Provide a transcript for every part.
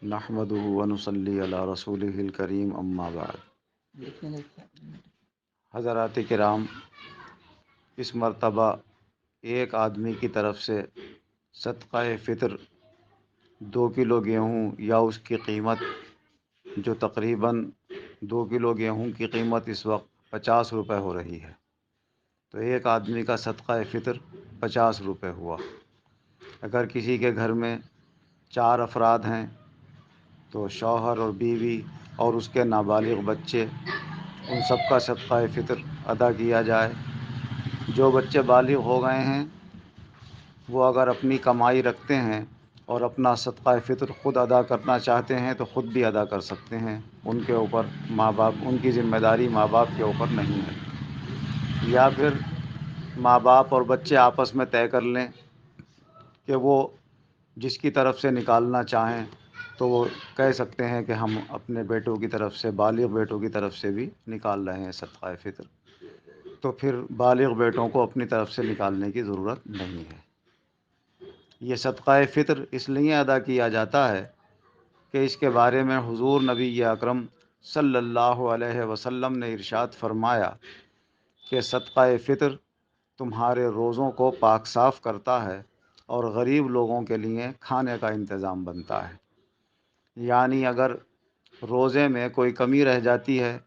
نحمدہ و نصلی علی رسولہ الکریم اما بعد۔ حضرات کرام، اس مرتبہ ایک آدمی کی طرف سے صدقہ فطر 2 کلو گیہوں یا اس کی قیمت جو تقریباً 2 کلو گیہوں کی قیمت اس وقت 50 روپے ہو رہی ہے، تو ایک آدمی کا صدقہ فطر 50 روپے ہوا۔ اگر کسی کے گھر میں 4 افراد ہیں تو شوہر اور بیوی اور اس کے نابالغ بچے، ان سب کا صدقہ فطر ادا کیا جائے۔ جو بچے بالغ ہو گئے ہیں وہ اگر اپنی کمائی رکھتے ہیں اور اپنا صدقہ فطر خود ادا کرنا چاہتے ہیں تو خود بھی ادا کر سکتے ہیں، ان کے اوپر ماں باپ، ان کی ذمہ داری ماں باپ کے اوپر نہیں ہے۔ یا پھر ماں باپ اور بچے آپس میں طے کر لیں کہ وہ جس کی طرف سے نکالنا چاہیں تو وہ کہہ سکتے ہیں کہ ہم اپنے بیٹوں کی طرف سے، بالغ بیٹوں کی طرف سے بھی نکال رہے ہیں صدقہ فطر، تو پھر بالغ بیٹوں کو اپنی طرف سے نکالنے کی ضرورت نہیں ہے۔ یہ صدقہ فطر اس لیے ادا کیا جاتا ہے کہ اس کے بارے میں حضور نبی اکرم صلی اللہ علیہ وسلم نے ارشاد فرمایا کہ صدقہ فطر تمہارے روزوں کو پاک صاف کرتا ہے اور غریب لوگوں کے لیے کھانے کا انتظام بنتا ہے۔ یعنی اگر روزے میں کوئی کمی رہ جاتی ہے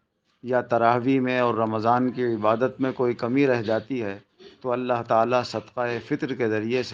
یا تراویح میں اور رمضان کی عبادت میں کوئی کمی رہ جاتی ہے تو اللہ تعالیٰ صدقہ فطر کے ذریعے سے